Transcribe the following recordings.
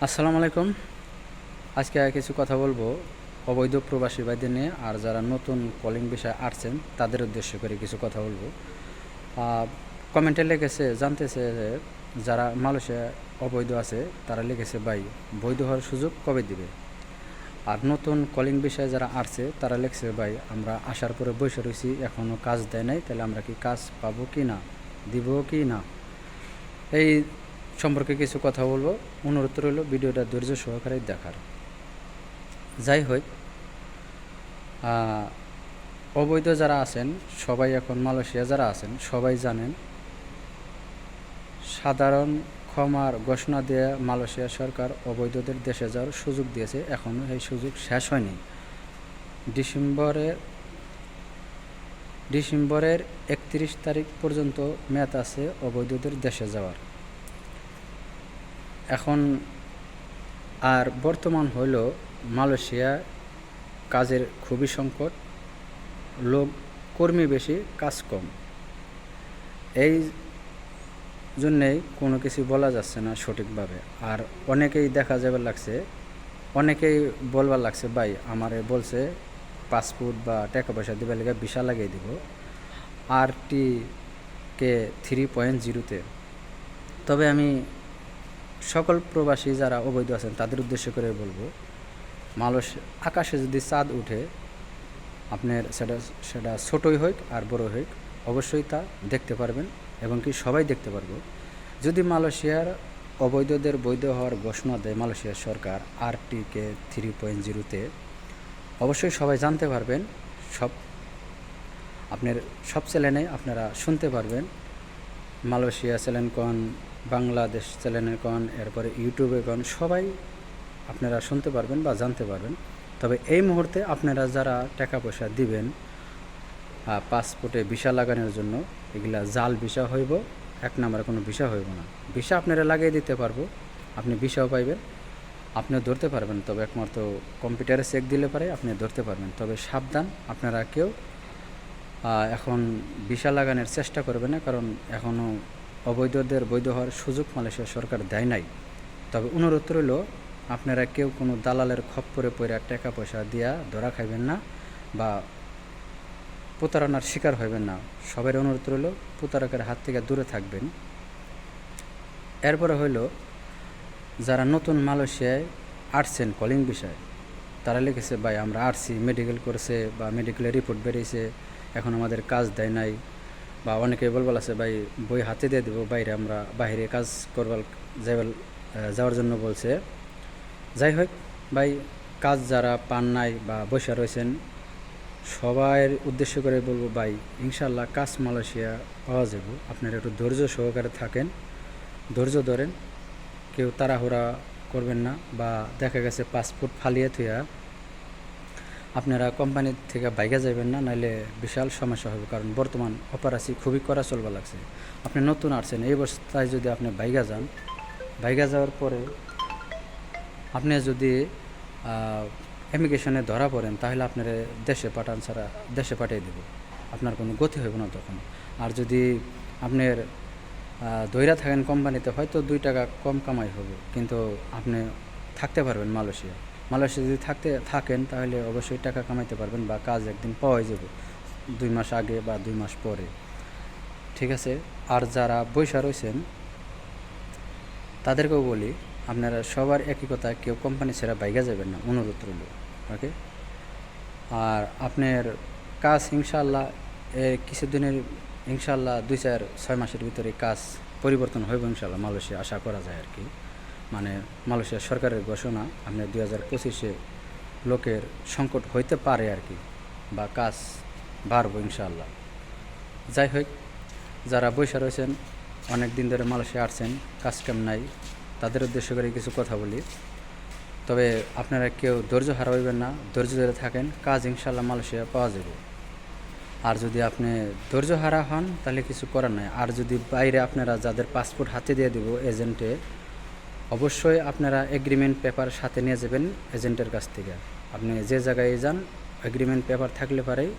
আসসালামু আলাইকুম। আজকে কিছু কথা বলবো অবৈধ প্রবাসী ভাইদের নিয়ে, আর যারা নতুন কলিং বিষয়ে আসছেন তাদের উদ্দেশ্য করে কিছু কথা বলবো। কমেন্টে লিখেছে জানতেছে যে যারা মালয়েশিয়া অবৈধ আছে তারা লিখেছে ভাই বৈধ হওয়ার সুযোগ কবে দিবে। আর নতুন কলিং বিষয়ে যারা আসছে তারা লিখছে ভাই আমরা আসার পরে বসে রয়েছি, এখনও কাজ দেয় নাই, তাহলে আমরা কি কাজ পাবো কি না, দিব কি না, এই সম্পর্কে কিছু কথা বলবো। অনুরোধ রইল ভিডিওটা ধৈর্য সহকারে দেখার। যাই হোক, অবৈধ যারা আছেন সবাই, এখন মালয়েশিয়া যারা আছেন সবাই জানেন সাধারণ ক্ষমার ঘোষণা দিয়ে মালয়েশিয়া সরকার অবৈধদের দেশে যাওয়ার সুযোগ দিয়েছে। এখনও এই সুযোগ শেষ হয়নি। ডিসেম্বরের 31 তারিখ পর্যন্ত মেয়াদ আছে অবৈধদের দেশে যাওয়ার। এখন আর বর্তমান হইল মালয়েশিয়া কাজের খুবই সংকট, লোক কর্মী বেশি, কাজ কম। এই জন্যেই কোনো কিছু বলা যাচ্ছে না সঠিকভাবে। আর অনেকেই দেখা যাবে লাগছে, অনেকেই বলবার লাগছে ভাই আমারে বলছে পাসপোর্ট বা টাকা পয়সা দিবার লেগে ভিসা লাগিয়ে দিব RTK 3.0-তে। তবে আমি সকল প্রবাসী যারা অবৈধ আছেন তাদের উদ্দেশ্য করে বলবো, আকাশে যদি চাঁদ উঠে আপনার সেটা ছোটোই হোক আর বড় হোক, অবশ্যই তা দেখতে পারবেন এবং কি সবাই দেখতে পারবো। যদি মালয়েশিয়ার অবৈধদের বৈধ হওয়ার ঘোষণা দেয় মালয়েশিয়ার সরকার RTK 3.0-তে, অবশ্যই সবাই জানতে পারবেন। সব চ্যানেলে আপনারা শুনতে পারবেন, মালয়েশিয়া চ্যানেল কন, বাংলাদেশ চ্যানেল কন, এরপরে ইউটিউবে কন, সবাই আপনারা শুনতে পারবেন বা জানতে পারবেন। তবে এই মুহূর্তে আপনারা যারা টাকা পয়সা দিবেন পাসপোর্টে ভিসা লাগানোর জন্য, এগুলা জাল ভিসা হইব, এক নম্বরে কোনো ভিসা হইব না। ভিসা আপনারা লাগিয়ে দিতে পারবো, আপনি ভিসাও পাইবেন, আপনিও ধরতে পারবেন। তবে একমাত্র কম্পিউটারে চেক দিলে পারে আপনি ধরতে পারবেন। তবে সাবধান, আপনারা কেউ এখন ভিসা লাগানোর চেষ্টা করবে না, কারণ এখনও অবৈধদের বৈধ হওয়ার সুযোগ মালয়েশিয়া সরকার দেয় নাই। তবে অনুরোধ রইল আপনারা কেউ কোনো দালালের খপ্পরে পড়ে টাকা পয়সা দিয়া ধরা খাইবেন না বা প্রতারণার শিকার হইবেন না। সবাই অনুরোধ রইল প্রতারকের হাত থেকে দূরে থাকবেন। এরপরে হইল যারা নতুন মালয়েশিয়ায় আসছেন কলিং বিষয়ে, তারা লিখেছে ভাই আমরা আসছি, মেডিকেল করেছে বা মেডিকেলের রিপোর্ট বেরিয়েছে, এখন আমাদের কাজ দেয় নাই। বা অনেকে বলবার আছে ভাই বই হাতে দিয়ে দেবো, আমরা বাইরে কাজ করবার যাওয়ার জন্য বলছে। যাই হোক ভাই, কাজ যারা পান নাই বা বসে রয়েছেন সবার উদ্দেশ্য করে বলবো ভাই ইনশাল্লাহ কাজ মালয়েশিয়া পাওয়া যাবে। আপনারা একটু ধৈর্য সহকারে থাকেন, ধৈর্য ধরেন, কেউ তাড়াহুড়া করবেন না। বা দেখা গেছে পাসপোর্ট ফালিয়ে থুয়া আপনারা কোম্পানির থেকে বাইকে যাবেন না, নাহলে বিশাল সমস্যা হবে। কারণ বর্তমান অপারেশন খুবই কড়া চলবা লাগছে। আপনি নতুন আসছেন, এই অবস্থায় যদি আপনি বাইকে যান, বাইকে যাওয়ার পরে আপনি যদি ইমিগ্রেশনে ধরা পড়েন, তাহলে আপনার দেশে পাঠিয়ে দেবে, আপনার কোনো গতি হবে না তখন। আর যদি আপনার দইরা থাকেন কোম্পানিতে, হয়তো 2 টাকা কম কামাই হবে, কিন্তু আপনি থাকতে পারবেন মালয়েশিয়া যদি থাকেন তাহলে অবশ্যই টাকা কামাইতে পারবেন বা কাজ একদিন পাওয়াই যাবে, 2 মাস আগে বা 2 মাস পরে। ঠিক আছে। আর যারা বৈশা রয়েছেন তাদেরকেও বলি আপনারা সবার একই কথা, কেউ কোম্পানি ছেড়ে বাইকে যাবেন না, অনুরোধ রইল। ওকে। আর আপনার কাজ ইনশাল্লাহ কিছুদিনের, ইনশাল্লাহ 2-4-6 মাসের ভিতরে কাজ পরিবর্তন হইব ইনশাল্লাহ, মালয়েশিয়া আশা করা যায় আর কি। মানে মালয়েশিয়া সরকারের ঘোষণা, আপনার 2025-এ লোকের সংকট হইতে পারে আর কি, বা কাজ বাড়বো ইনশাল্লাহ। যাই হোক, যারা বৈশা রয়েছেন অনেক দিন ধরে মালয়েশিয়া আসছেন, কাজ কাম নাই, তাদের উদ্দেশ্য করে কিছু কথা বলি। তবে আপনারা কেউ ধৈর্য হারাইবেন না, ধৈর্য ধরে থাকেন, কাজ ইনশাল্লাহ মালয়েশিয়া পাওয়া যাবে। আর যদি আপনি ধৈর্য হারা হন তাহলে কিছু করার নাই। আর যদি বাইরে আপনারা যাদের পাসপোর্ট হাতে দিয়ে দেবো এজেন্টে, অবশ্যই আপনারা এগ্রিমেন্ট পেপার সাথে নিয়ে যাবেন এজেন্টের কাছ থেকে। আপনি যে জায়গায় যান এগ্রিমেন্ট পেপার থাকলে পারেই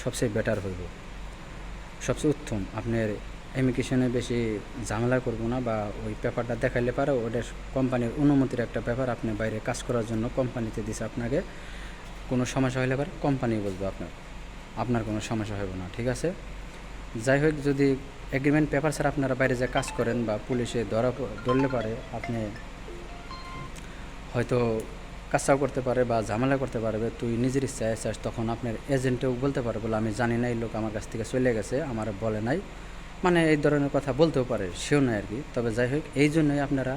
সবচেয়ে বেটার হইব, সবচেয়ে উত্তম। আপনার ইমিগ্রেশনে বেশি ঝামেলা করব না, বা ওই পেপারটা দেখাইলে পারে ওটা কোম্পানির অনুমতির একটা ব্যাপার। আপনি বাইরে কাজ করার জন্য কোম্পানিতে দিছে আপনাকে, কোনো সমস্যা হলে পারে কোম্পানি বলবে আপনার কোনো সমস্যা হবে না, ঠিক আছে। যাই হোক, যদি এগ্রিমেন্ট পেপার ছাড়া আপনারা বাইরে যে কাজ করেন বা পুলিশে ধরলে পারে, আপনি হয়তো কাজটাও করতে পারে বা ঝামেলা করতে পারবে, তুই নিজের ইচ্ছায় চাস, তখন আপনার এজেন্টেও বলতে পারে বলে আমি জানি না এই লোক আমার কাছ থেকে চলে গেছে, আমার বলে নাই, মানে এই ধরনের কথা বলতেও পারে, সেও নয় আর কি। তবে যাই হোক, এই জন্যই আপনারা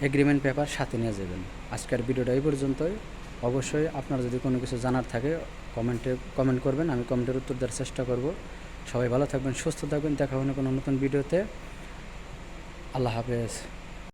এগ্রিমেন্ট পেপার সাথে নিয়ে যাবেন। আজকের ভিডিওটা এই পর্যন্তই। অবশ্যই আপনার যদি কোনো কিছু জানার থাকে কমেন্ট করবেন, আমি কমেন্টের উত্তর দেওয়ার চেষ্টা করব। সবাই ভালো থাকবেন, সুস্থ থাকবেন, দেখা হবে কোনো নতুন ভিডিওতে। আল্লাহ হাফেজ।